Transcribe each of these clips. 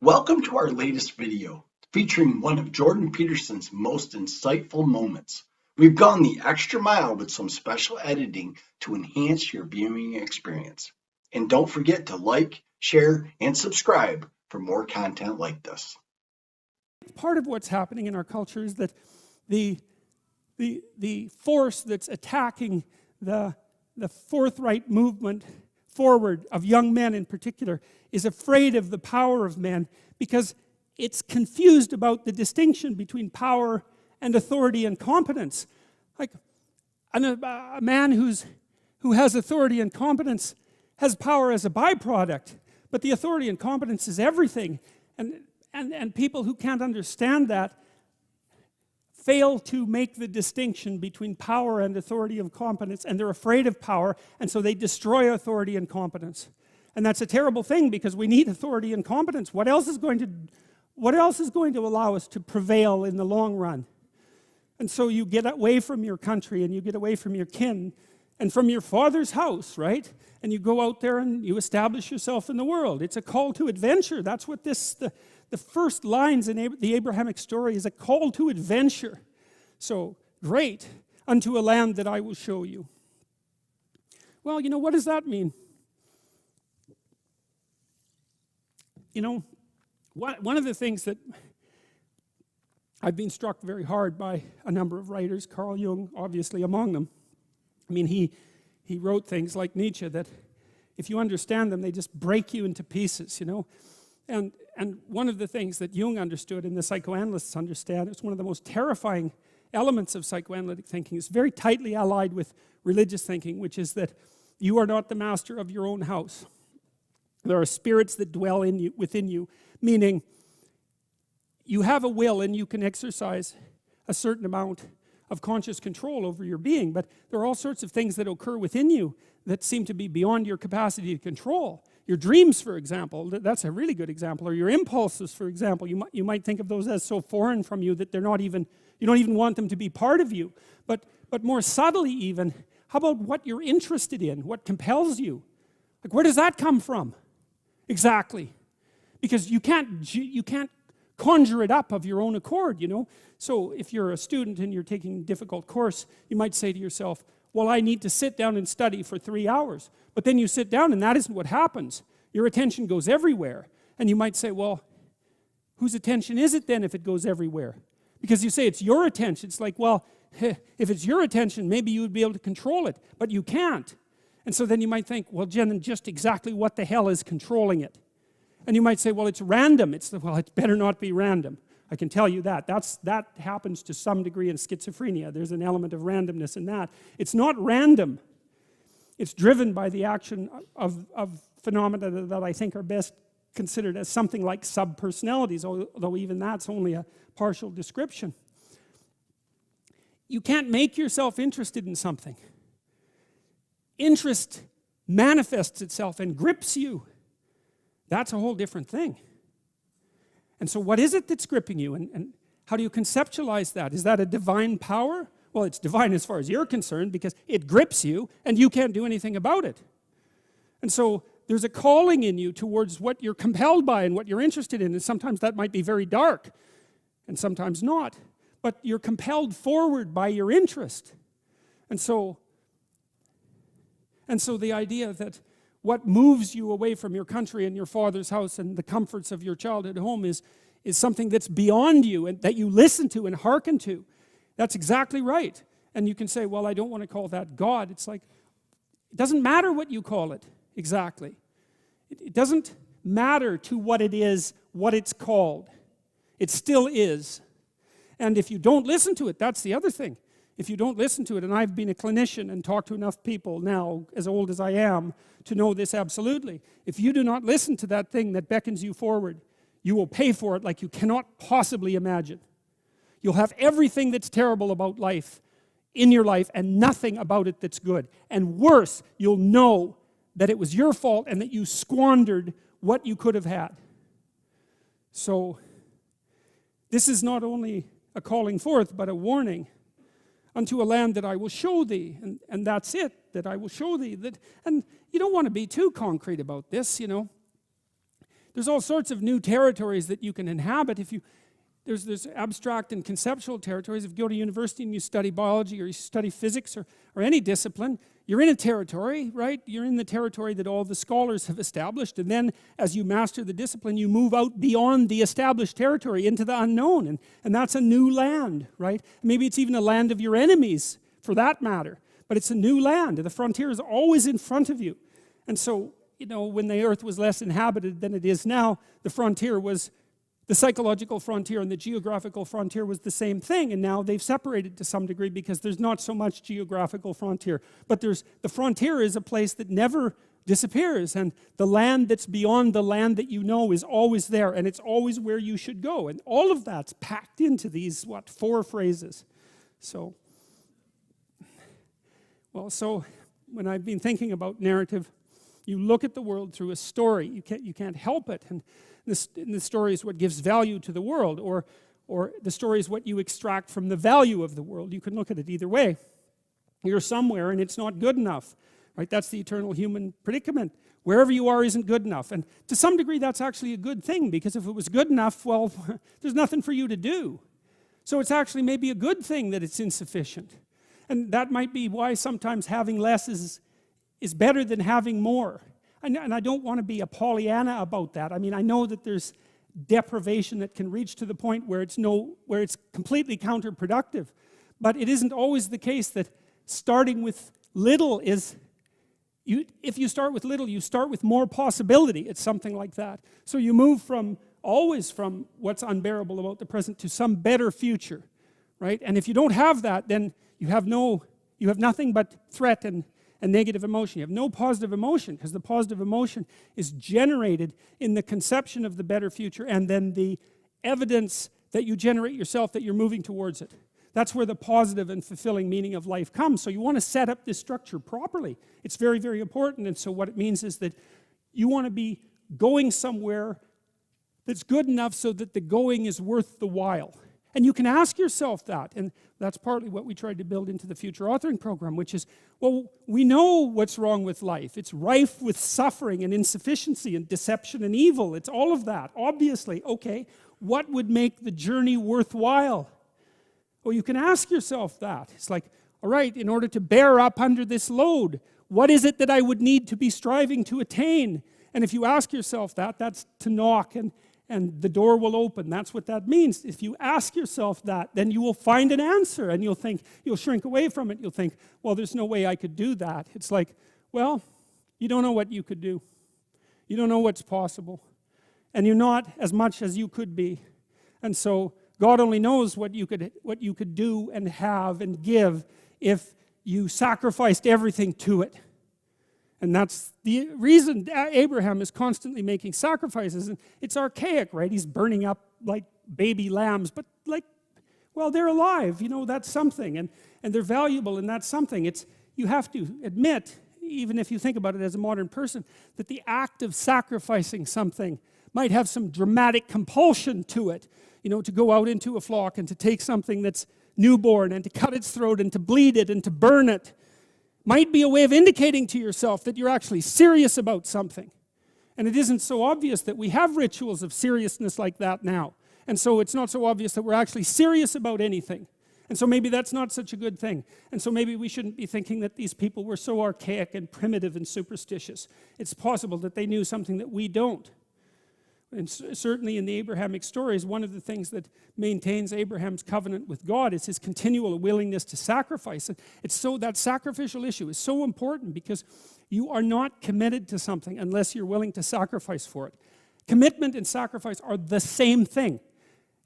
Welcome to our latest video, featuring one of Jordan Peterson's most insightful moments. We've gone the extra mile with some special editing to enhance your viewing experience. And don't forget to like, share, and subscribe for more content like this. Part of what's happening in our culture is that the force that's attacking the forthright movement forward of young men in particular is afraid of the power of men because it's confused about the distinction between power and authority and competence. Like a man who has authority and competence has power as a byproduct, but the authority and competence is everything. And people who can't understand that fail to make the distinction between power and authority and competence, and they're afraid of power, and so they destroy authority and competence. And that's a terrible thing because we need authority and competence. What else is going to allow us to prevail in the long run? And so you get away from your country and you get away from your kin and from your father's house, right? And you go out there and you establish yourself in the world. It's a call to adventure. That's what the first lines in the Abrahamic story is, a call to adventure. So, great, unto a land that I will show you. Well, what does that mean? One of the things that I've been struck very hard by a number of writers, Carl Jung obviously among them. I mean, he wrote things like Nietzsche that if you understand them, they just break you into pieces, And one of the things that Jung understood and the psychoanalysts understand, it's one of the most terrifying elements of psychoanalytic thinking. It's very tightly allied with religious thinking, which is that you are not the master of your own house. There are spirits that dwell within you, meaning you have a will and you can exercise a certain amount of conscious control over your being, but there are all sorts of things that occur within you that seem to be beyond your capacity to control. Your dreams, for example, that's a really good example, or your impulses, for example. You might think of those as so foreign from you that you don't even want them to be part of you. But more subtly even, how about what you're interested in, what compels you? Like, where does that come from? Exactly. Because you can't conjure it up of your own accord, So if you're a student and you're taking a difficult course, you might say to yourself, well, I need to sit down and study for 3 hours. But then you sit down and that isn't what happens. Your attention goes everywhere. And you might say, well, whose attention is it then if it goes everywhere? Because you say it's your attention. It's like, well, if it's your attention, maybe you would be able to control it. But you can't. And so then you might think, well, Jen, just exactly what the hell is controlling it? And you might say, well, it's random. Well, it better not be random. I can tell you that. That happens to some degree in schizophrenia. There's an element of randomness in that. It's not random. It's driven by the action of phenomena that I think are best considered as something like subpersonalities, although even that's only a partial description. You can't make yourself interested in something. Interest manifests itself and grips you. That's a whole different thing. And so what is it that's gripping you? And how do you conceptualize that? Is that a divine power? Well, it's divine as far as you're concerned because it grips you and you can't do anything about it. And so there's a calling in you towards what you're compelled by and what you're interested in. And sometimes that might be very dark and sometimes not. But you're compelled forward by your interest. And so the idea that what moves you away from your country and your father's house and the comforts of your childhood home is something that's beyond you and that you listen to and hearken to. That's exactly right. And you can say, well, I don't want to call that God. It's like, it doesn't matter what you call it exactly. It doesn't matter to what it is, what it's called. It still is. And if you don't listen to it, that's the other thing. If you don't listen to it, and I've been a clinician and talked to enough people now, as old as I am, to know this absolutely. If you do not listen to that thing that beckons you forward, you will pay for it like you cannot possibly imagine. You'll have everything that's terrible about life in your life and nothing about it that's good. And worse, you'll know that it was your fault and that you squandered what you could have had. So, this is not only a calling forth, but a warning. Unto a land that I will show thee. And that's it, that I will show thee. And you don't want to be too concrete about this, There's all sorts of new territories that you can inhabit. There's abstract and conceptual territories. If you go to university and you study biology or you study physics or any discipline, you're in a territory, right? You're in the territory that all the scholars have established, and then as you master the discipline, you move out beyond the established territory into the unknown, and that's a new land, right? Maybe it's even a land of your enemies, for that matter, but it's a new land, and the frontier is always in front of you. And so, when the earth was less inhabited than it is now, the frontier was the psychological frontier, and the geographical frontier was the same thing, and now they've separated to some degree because there's not so much geographical frontier. But the frontier is a place that never disappears, and the land that's beyond the land that you know is always there, and it's always where you should go. And all of that's packed into these, 4 phrases. So when I've been thinking about narrative, you look at the world through a story. You can't help it. And the story is what gives value to the world, or the story is what you extract from the value of the world. You can look at it either way. You're somewhere and it's not good enough, right? That's the eternal human predicament. Wherever you are isn't good enough. And to some degree that's actually a good thing, because if it was good enough, well, there's nothing for you to do. So it's actually maybe a good thing that it's insufficient. And that might be why sometimes having less is better than having more. And I don't want to be a Pollyanna about that. I mean, I know that there's deprivation that can reach to the point where it's completely counterproductive. But it isn't always the case that starting with little is, if you start with little, you start with more possibility. It's something like that. So you move always from what's unbearable about the present to some better future, right? And if you don't have that, then you have nothing but threat and negative emotion. You have no positive emotion, because the positive emotion is generated in the conception of the better future and then the evidence that you generate yourself that you're moving towards it. That's where the positive and fulfilling meaning of life comes. So you want to set up this structure properly. It's very, very important. And so what it means is that you want to be going somewhere that's good enough so that the going is worth the while. And you can ask yourself that, and that's partly what we tried to build into the future authoring program, which is, well, we know what's wrong with life. It's rife with suffering and insufficiency and deception and evil. It's all of that, obviously. Okay, what would make the journey worthwhile? Well, you can ask yourself that. It's like, all right, in order to bear up under this load, what is it that I would need to be striving to attain? And if you ask yourself that, that's to knock, and the door will open. That's what that means. If you ask yourself that, then you will find an answer, and you'll shrink away from it. You'll think, well, there's no way I could do that. It's like, well, you don't know what you could do. You don't know what's possible. And you're not as much as you could be. And so God only knows what you could do and have and give if you sacrificed everything to it. And that's the reason Abraham is constantly making sacrifices. And it's archaic, right? He's burning up like baby lambs, but well, they're alive, that's something. And they're valuable, and that's something. You have to admit, even if you think about it as a modern person, that the act of sacrificing something might have some dramatic compulsion to it. To go out into a flock and to take something that's newborn and to cut its throat and to bleed it and to burn it might be a way of indicating to yourself that you're actually serious about something. And it isn't so obvious that we have rituals of seriousness like that now. And so it's not so obvious that we're actually serious about anything. And so maybe that's not such a good thing. And so maybe we shouldn't be thinking that these people were so archaic and primitive and superstitious. It's possible that they knew something that we don't. And certainly in the Abrahamic stories, one of the things that maintains Abraham's covenant with God is his continual willingness to sacrifice. That sacrificial issue is so important, because you are not committed to something unless you're willing to sacrifice for it. Commitment and sacrifice are the same thing.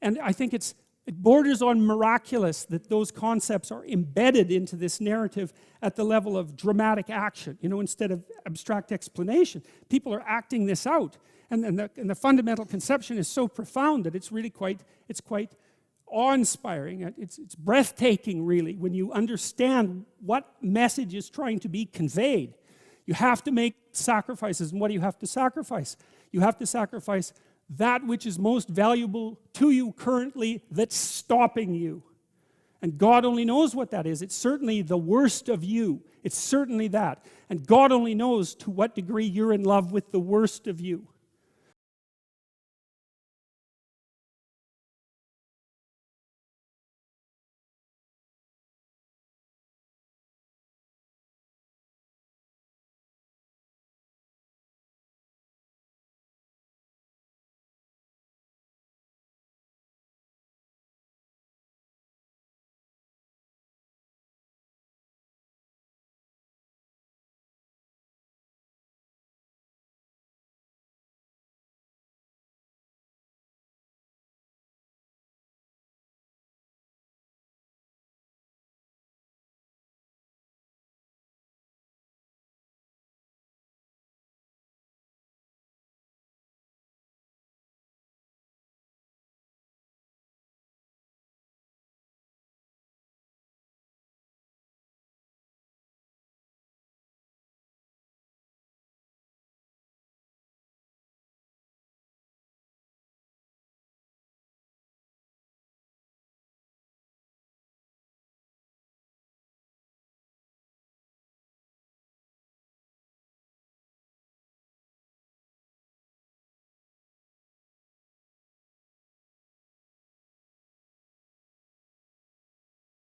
And I think it borders on miraculous that those concepts are embedded into this narrative at the level of dramatic action, instead of abstract explanation. People are acting this out. And the fundamental conception is so profound that it's really quite awe-inspiring. It's breathtaking, really, when you understand what message is trying to be conveyed. You have to make sacrifices. And what do you have to sacrifice? You have to sacrifice that which is most valuable to you currently that's stopping you. And God only knows what that is. It's certainly the worst of you. It's certainly that. And God only knows to what degree you're in love with the worst of you.